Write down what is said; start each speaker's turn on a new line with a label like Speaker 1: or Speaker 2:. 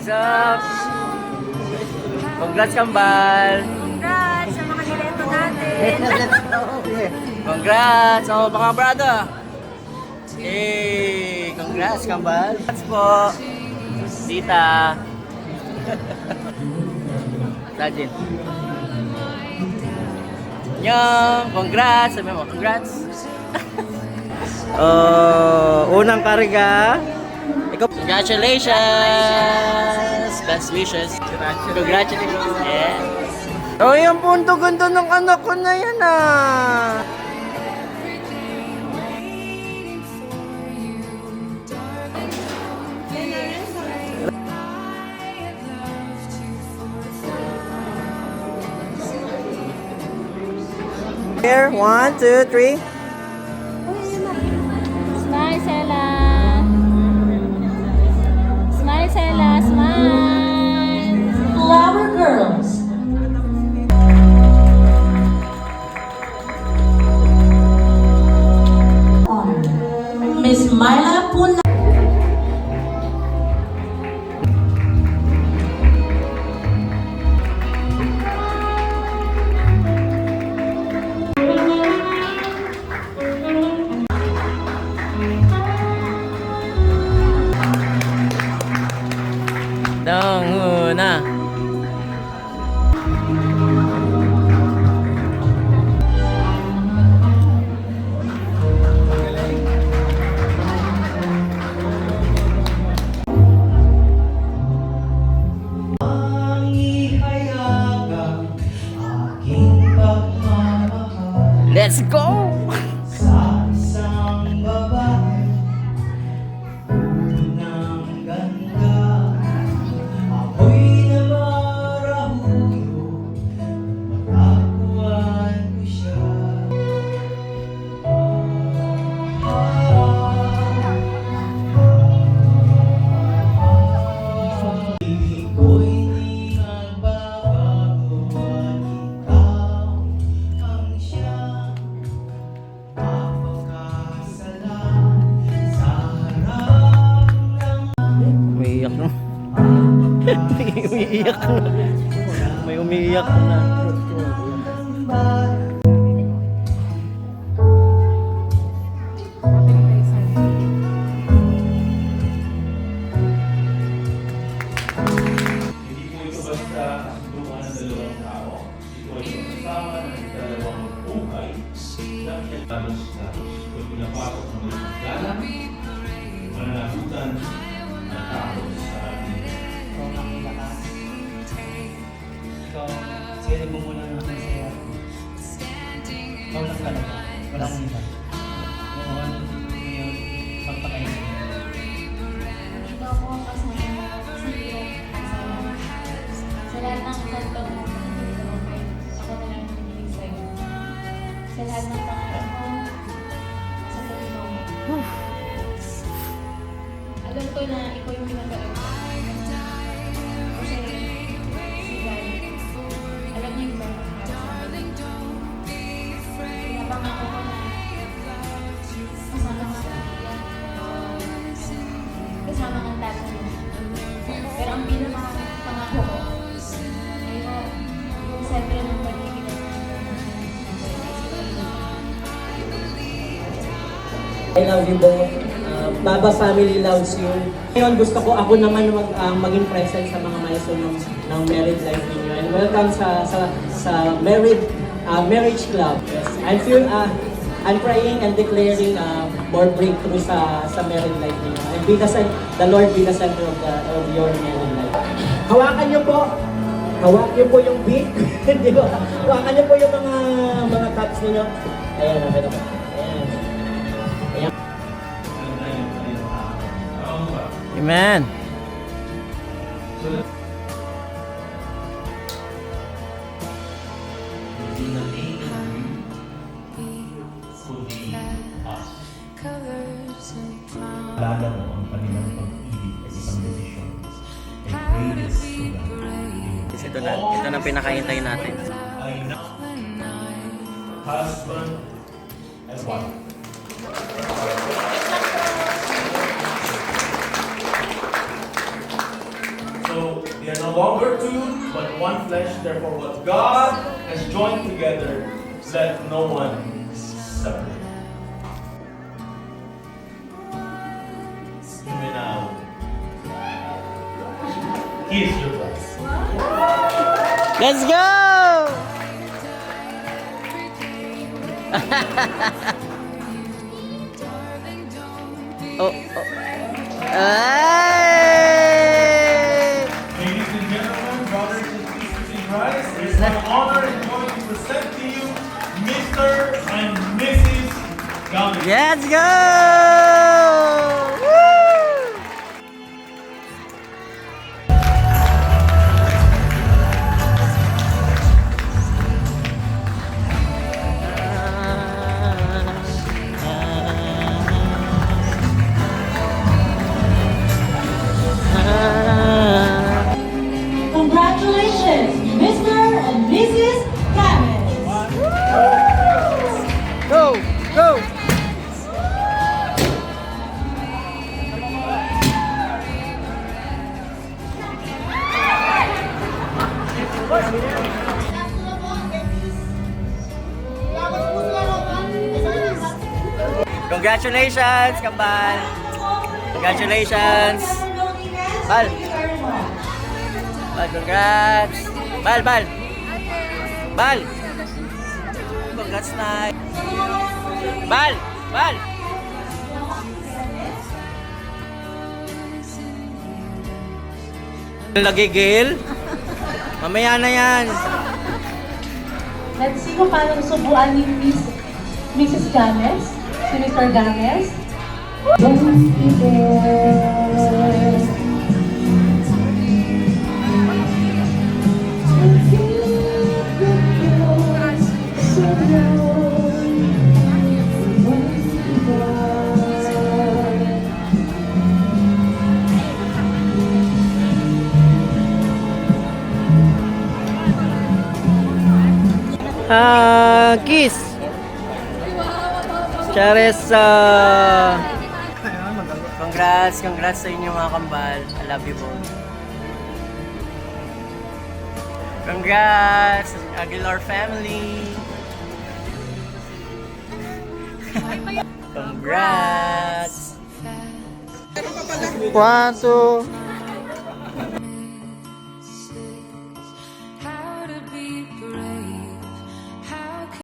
Speaker 1: What's up? Congrats, Kambal!
Speaker 2: Congrats sa mga nireto natin.
Speaker 1: Congrats! Oh, mga brother! Hey! Congrats, Kambal! Congrats po! Tita! Sajin! Nyong! Congrats! Sabi mo, congrats! Unang karga. Ikaw, congratulations! Best wishes! Congratulations! Yeah! Oh, yung punto ganda ng anak ko na yan ah! Here, 1, 2, 3.
Speaker 2: Smile, Sela. Smile, Sela. Smile.
Speaker 3: Flower Girls. Miss Myla Puna.
Speaker 1: Danguna. Let's go!
Speaker 4: Sa isang babae, unang ganda, ako'y namarahuyo, matapuan ko siya. Ibig ko'y di magbabago at ikaw ang siyang papakasalan sa harap ng
Speaker 1: Umiiyak na. May umiiyak na. May umiiyak na.
Speaker 5: Hindi po ito basta kasunduan ng dalawang tao. Ito ay pagsasama ng dalawang buhay na pinagtalos-talos. Kung pinapasok ng mga galang, mananagutan ng tao sa ating
Speaker 4: ikaw ang lakas. Ikaw, sili mo muna ng masaya. Ikaw lang talaga. Walang iba. Noon, ngayon, pagpakainin.
Speaker 2: Ito ako ang kasama sa iyo. Sa lahat ng kantong mo, ako na lang nakikinig sa'yo. Sa lahat ng pangarap mo, sa tulong mo. Alam ko na ikaw yung pinag-alam ko. Kasi si God, alam niya yung bawat para sa akin. Pinapangako ko na kasama ka sa iya. Kasama ng tatay mo. Pero ang pinapangako ko ay yung sentro ng paligid at
Speaker 4: I love you both. Baba family loves you. Ngayon gusto ko ako naman maging present sa mga milestone ng married life ninyo. And welcome sa marriage club. Yes, I'm praying and declaring more breakthrough sa married life ninyo. And the Lord be the center of your married life. Hawakan niyo po. Hawak niyo po yung beat. Di ba? Hawakan niyo po yung mga cups niyo. Ayan, okay na po. Ayan. Ayan.
Speaker 1: Amen.
Speaker 5: in the name of you, fully us. Alala mo ang kanilang pag-ibig at isang desisyon. I pray this to God.
Speaker 1: Ito na pinakahintay natin.
Speaker 5: I know husband and wife. So, They're no longer two, but one flesh. Therefore, what God has joined together, let no one separate. You may now kiss your bride.
Speaker 1: Let's go! Oh, oh. Ay!
Speaker 5: Ladies and gentlemen, brothers and sisters in Christ, it is my honor and joy to present to you Mr. and Mrs. Gomez.
Speaker 1: Let's go! Woo!
Speaker 3: Congratulations, Mr. and Mrs. Games.
Speaker 1: Go! Go! Congratulations, Kambal! Congratulations! Bal! Bal, congrats! Bal, Bal! Bal! Congrats na! Bal! Bal! Nagigil? Mamaya na yan!
Speaker 3: Let's see kung paano subuan ni Mrs. Games, si Mr. Games.
Speaker 1: Kiss! Charesa! Congrats sa inyo mga kambal. I love you both. Congrats! Aguilar family! Congrats! 1, 2,